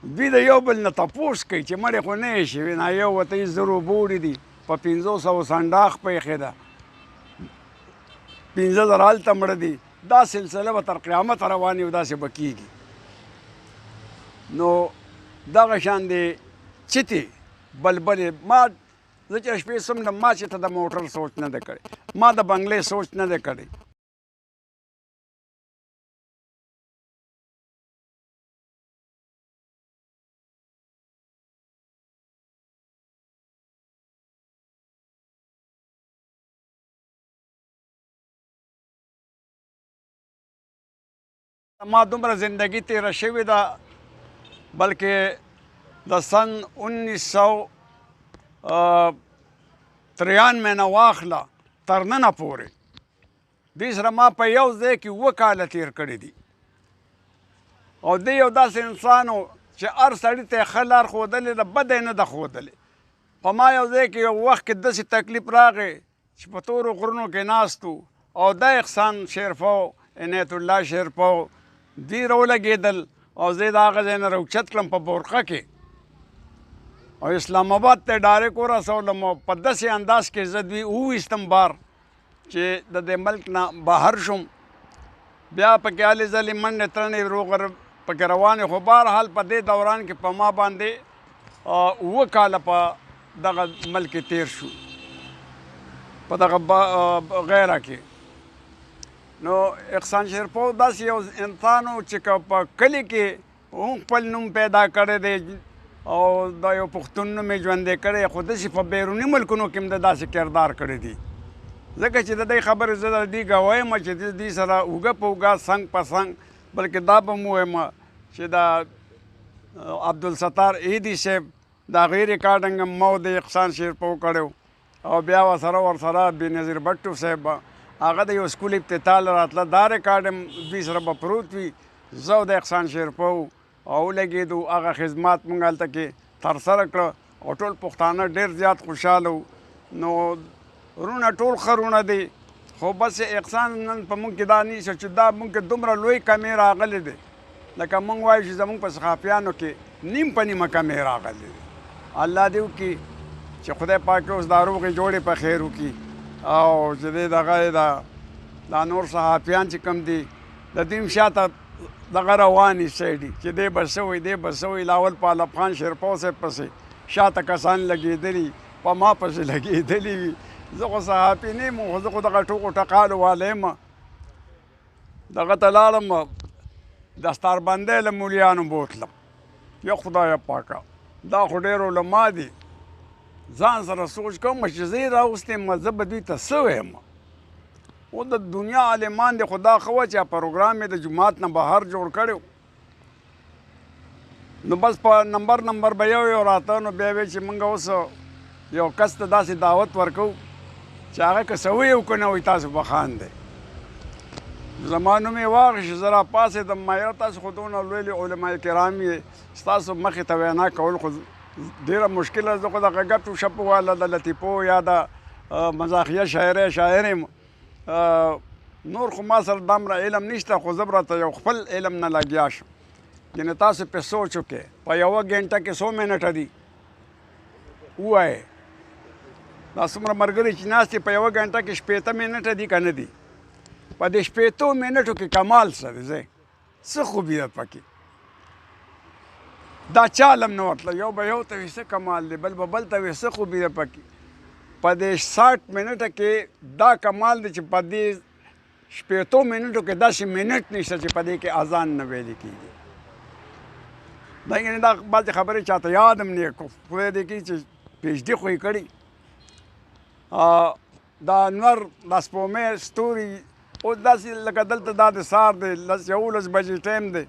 دوی د یو بل نه تپوس کوي چې مړې خو نه یې شوې نه یو ورته 10 بوړې دي په 500 سنډاخ پیښې ده 15,000 هلته مړه دي دا سلسله به تر قیامت روانې او داسې به کېږي نو دغه شان دی چتې بلبلې ما زه چې شپې څومره ما چې ته د موټر سوچ نه دی کړی ما د بنګلې سوچ نه دی کړی ما دومره زندگی تیره شوې ده بلکې د سن 1993 نه واخله تر ننه پورې دې سره ما په یو ځای کې 7 کاله تیر کړي دي او دی یو داسې انسان و چې هر سړي ته یې ښه لار ښودلې ده بده یې نه ده ښودلې په ما یو ځای کې یو وخت کې داسې تکلیف راغی چې په تورو غرونو کې ناست و او دا احسان شیرپو عنایت الله شیرپو دوی راولګېدل او زه د هغه ځای نه راوچت کړم په بورقه کې او اسلام آباد ته ډایرکټ ورسولم او په داسې انداز کې زه دوی وویستم بار چې د دې ملک نه بهر شم بیا پکې هلې ځلې منډې ترنې روغر پکې روانې خو بهرحال په دې دوران کې په ما باندې 7 کاله په دغه ملک کې تیر شو په دغه غیره کې نو احسان شیرپو داسې یو انسان و چې که په کلي کې هم خپل نوم پیدا کړی دی او دا یو پښتون نوم یې ژوندی کړی خو داسې په بیروني ملکونو کې هم د داسې کردار کړی دی ځکه چې د دې خبرې زه د دې ګواه یم چې دې سره اوږه په اوږه څنګ په څنګ بلکې دا به م ووایم چې د عبدالستار ایدي صاحب د هغې ریکارډنګ هم ما د احسان شیرپو کړی او بیا ورسره بېنظیر بټو صاحب هغه د یو سکول افتتاح راتله دا ریکارډ هم دوی سره به پروت وي زه د احسان شیرپو او ولګېدو هغه خدمات موږ هلته کې ترسره کړه او ټول پښتانه ډېر زیات خوشحاله وو نو رونه ټول ښه رونه دي خو بس احسان نن په موږ کې دا نیسه چې دا موږ کې دومره لوی کمې راغلی دی لکه موږ وایو چې زموږ په صحافیانو کې نیم په نیمه کمې راغلی دی الله دې وکړي چې خدای پاک اوس دا روغې جوړې په خیر وکړي او چې دی دغه دا نور صحافیان چې کوم دي د دوی هم شاته دغه روانې سایډي چې دی به څه وایي دی به څه وایي لاول په علب خان شیرپو صاحب پسې شاته کسان لګېدلي په ما پسې لګېدلي وي زه خو صحافي نه یم خو زه خو دغه ټوکو ټقالو والی یم دغه ته لاړم دستاربندۍ له مولیانو بوتلم یا خدایه پاکه دا خو ډېر علما دي ځان سره سوچ کوم چې زه یې راوستې یم زه به دوی ته څه ویم او د دنیا عالمان دی خو دا ښه وه چې پروګرام یې د جومات نه بهر جوړ کړی نو بس په نمبر به یو راته نو بیا وی چې موږ اوس یو کس ته داسې دعوت ورکوو چې هغه که څه ویې وکړو نه وایي تاسو به خاندئ زما نوم یې واخیست زه راپاڅېدم ما یاره تاسو خو دونه لوی لوی علما کرام یې ستاسو مخې ته وینا کول خو ډېره مشکله زه خو دغه ګپو شپو والا د لطیفو یا د مزاحیه شاعر یم نور خو ما سره دومره علم نشته خو زه به راته یو خپل علم نه لګیا شم یعنې تاسو پې سوچ وکړئ په 1 ګنټه کې 100 منټه دي ووایئ دا څومره ملګري چې ناست دي په 1 ګنټه کې 60 منټه دي که نه دي په دې 60 منټو کې کمال څه دی څه خوبي ده پکې دا چالم نه ورتله یو به یو ته وي څه کمال دی بل به بل ته وي څه خوبي ده پکې په دې 60 منټه کې دا کمال دی چې په دې 60 منټو کې داسې منټ نشته چې په دې کې اذان نه ویلې کېږي دا یعنې دا بعضې خبرې چاته یاد هم نه خدای دې کړي چې پی ایچ ډي خو یې کړي دا انور دا سپومې ستوري اوس داسې لکه دلته دا د سهار دی 11 بجې ټایم دی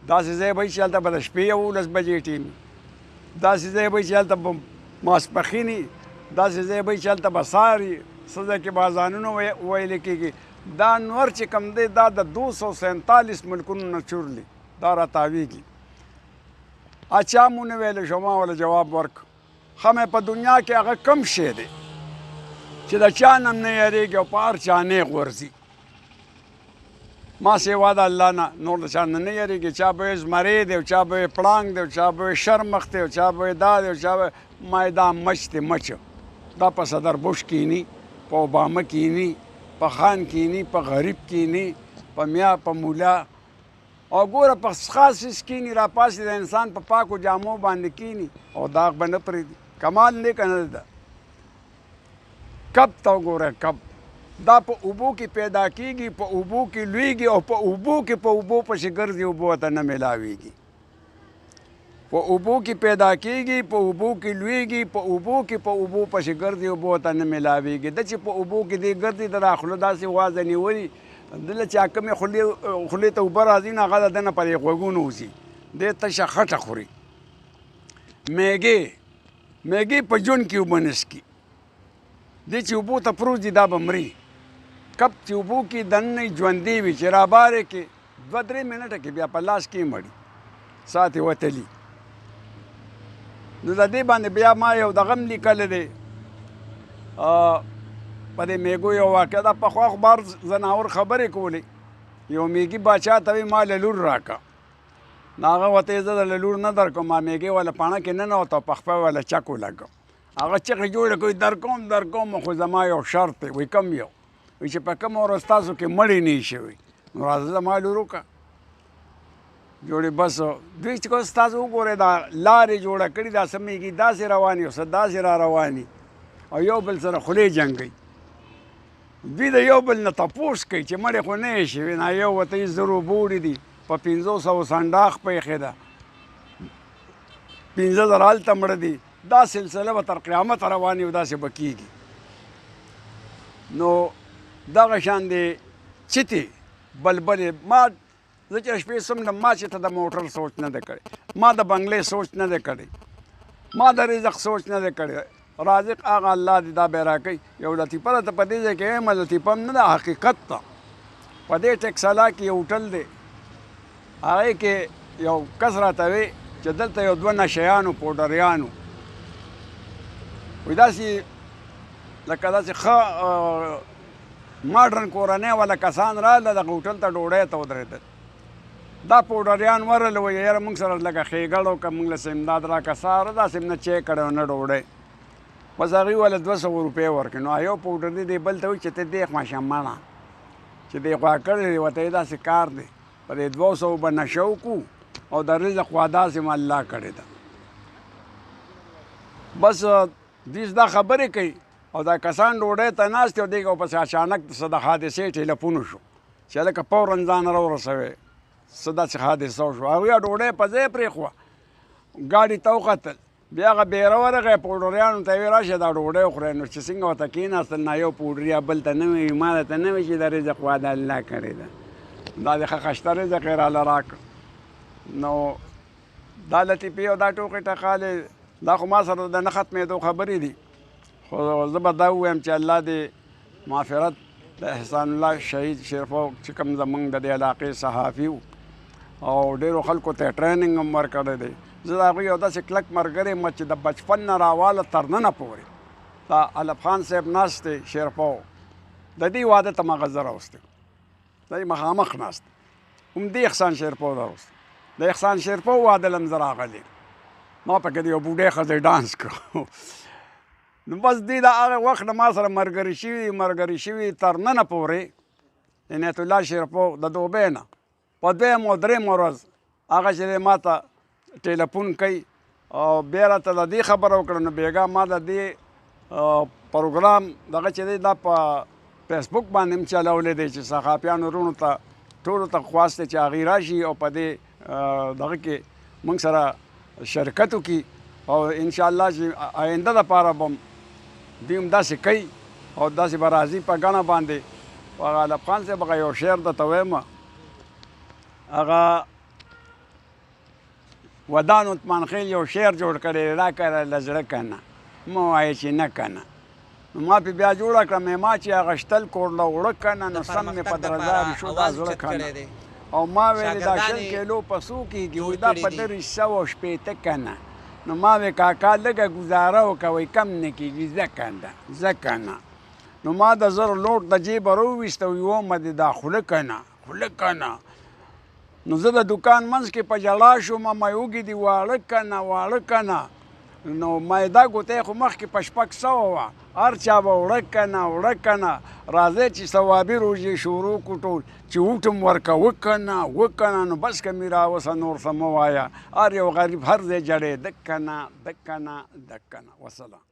داسې ځای به وي چې هلته به د شپې 11 بجې ټایم وي داسې ځای به وي چې هلته به ماسپښین وي داسې ځای به وي چې هلته به سهار وي څه ځای کې به اذانونه ویلې کېږي دا انور چې کوم دی دا د 247 ملکونو نه چورلي دا راتاویږي چا مو نه ویلی شو ما وله جواب ورکړ ښه مې په دنیا کې هغه کم شی دی چې د چا نه هم نه یېرېږي او په هر چا نیغ ورځي ما سیوا د الله نه نور د چا نه یېرېږي. چا به یې زمری دی او چا به یې پړانګ دی او چا به یې شرمښ دی او چا به یې دا دی او چا به ما یې دا مچ دی مچ دا په صدر بوش کینی په اوباما کینی په خان کینی په غریب کینی په میا په مولا او ګوره په خاص څیز کینی راپاسې د انسان په پاکو جامو باندې کینی او داغ به نه پرېږدي. کمال دی که نه ده؟ کب ته وګوره کب دا په اوبو کې پیدا کیږي په اوبو کې لویږي او په اوبو کې په اوبو پسې ګرځي اوبو ته نه میلاویږي. په اوبو کې پیدا کیږي په اوبو کې لویږي په اوبو کې په اوبو پسې ګرځي اوبو ته نه میلاویږي. د چې په اوبو کې دی ګرځي د دا خوله داسې وازه نیولي دله چې کومې خولې ته اوبه راځي نو هغه د ده نه پرې غوږونه وځي دی تشه خټه خوري. میږې په ژوند کې اوبه نه څښي دی چې اوبو ته پروت دي دا به مري. کب چې اوبو کې دننه ژوندی وي چې رابارې کې 2-3 منټه کې بیا په لاس کې مړي ساعت یې وتلي. نو د دې باندې بیا ما یو دغه هم لیکلی دی په دې میږو یو واقعه ده. پخوا خو بار زناور خبرې کولې یو میږي باچا ته وایي ما له لور راکړه نو هغه ورته زه د لور نه درکوم ما میږې والا پاڼه کې ننوته او په خپه والا چک ولګم. هغه چغې جوړې کړې درکوم خو زما یو شرط دی. وایي کم یو؟ وایي چې په کومه ورځ تاسو کې مړې نه یي شوي نو راځه زما لور وکړه جوړې. بس دوی چې کوم ستاسو وګورئ دا لارې جوړه کړي دا څه میږي داسې رواني او څه داسې را رواني او یو بل سره خولې جنګوي. دوی د یو بل نه تپوس کوي چې مړې خو نه یې شوي نه یو ورته یې زرو بوړي دي په 500 سنډاخ پیښې ده 15,000 هلته مړه دي. دا سلسله به تر قیامت رواني او داسې به کېږي. نو دغه شان دی چتې بلبلې ما زه چې شپې څومره ما چې ته د موټر سوچ نه دی کړی ما د بنګلې سوچ نه دی کړی ما د رزق سوچ نه دی کړی. رازق هغه الله دی دا به یې راکوي. یو لطیفه ده ته په دې ځای کې وایم لطیفه هم نه ده حقیقت ته. په دې ټکسلا کې یو هوټل دی هغې کې یو کس راته وی چې دلته یو 2 نشیانو پوډریانو وایي داسې لکه داسې ښه ماډرن کورنۍ والا کسان راغله دغه هوټل ته ډوډۍ ته ودرېدل. دا پوډریان ورغله وایي یاره موږ سره لږه ښېګړ وکړه موږ له امداد راکړه سهار داسې هم نه چای کړی نه ډوډۍ. بس هغوی والا 200 روپۍ ورکړې. نو یو پوډر دی دی بل ته وایي چې ته دې خواشې مړه چې دې خوا کړی دی ورته یې داسې کار دی په دې 200 به نشه وکړو او د رزق خوا داسې م الله کړې ده. بس دوی دا خبرې کوي او دا کسان ډوډۍ ته ناست او دې پسې اچانک څه د حادثې ټیلیفون شو چې هلکه فوراً ځان راورسوئ څه داسې حادثه وشوه. هغوی ډوډۍ په ځای پرېښوه ګاډي ته وختل بیا هغه بیره ورغی پوډریانو ته یې ویې راشه دا ډوډۍ وخورئ. نو چې څنګه ورته کېناستل نه یو پوډریا بل ته نه وایي ما درته نه وایي چې د رزق خوا د الله کړې ده دا د ښه خشته رزق یې راله راکړ. نو دا لطیفې او دا ټوکې ټقالې دا خو ما سره د نه ختمېدو خبرې دي خو زه به دا ووایم چې الله دې مغفرت د احسان الله شهید شیرفو چې کوم زموږ د دې علاقې صحافي و او ډېرو خلکو ته یې ټریننګ هم ورکړی دی. زه د هغوی یو داسې کلک ملګری یم چې د بچپن نه راواله تر ننه پورې دا علب خان صاحب ناست دی شیرفو د دې واده ته ما غزه راوستی دا یې مخامخ ناست هم دې احسان شیرفو راوستی د احسان شیرفو واده له هم زه راغلی ما پکې د یو بوډۍ ښځې ډانس کړو. نو بس دې د هغه وخت نه ما سره ملګري شوي تر ننه پورې عنایت الله شیرفو د دوبۍ نه په 2م او 3م ورځ هغه چې دی ما ته ټیلیفون کوي او بیا راته د دې خبره وکړه نو بېګا ما د دې پروګرام دغه چې دی دا په فیسبوک باندې هم چلولی دی چې صحافیانو وروڼو ته ټولو ته خواست دی چې هغوی راشي او په دې دغه کې موږ سره شرکت وکړي او انشاءالله چې آینده دپاره به دوی هم داسې کوي او داسې به راځي په ګڼه باندې. هغه علب خان صاحب هغه یو شعر درته وایم هغه ودان عثمان خیل یو شعر جوړ کړی راکړه له زړه که نه مه وایې چې نه که نه. نو ما پې بیا جوړه کړه ما چې هغه شتل کور له وړه که نه نو سم مې په درزاري شو دا زړه که نه او ما ویلې دا 100 کیلو په څو کېږي وایي دا په 380 که نه. نو ما وی کاکا لږه ګزاره وکوئ کم نه کېږي ځکه نه. نو ما د 1000 لوټ د جیبه راوویسته ویې ومه دې دا خوله که نه خو لږ که نه نو زه د دوکان منځ کې په ژړا شوم ما اوږې دي واړه که نه نو معده ګوتې خو مخکې په 600 وه هر چا به وړه که نه راځئ چې ثوابي روژې شروع کړو ټول چې وټم ورکه وکه نه نو بس که مې راوسه نور څه مه وایه هر یو غریب هر ځای جړېده که نه وسلام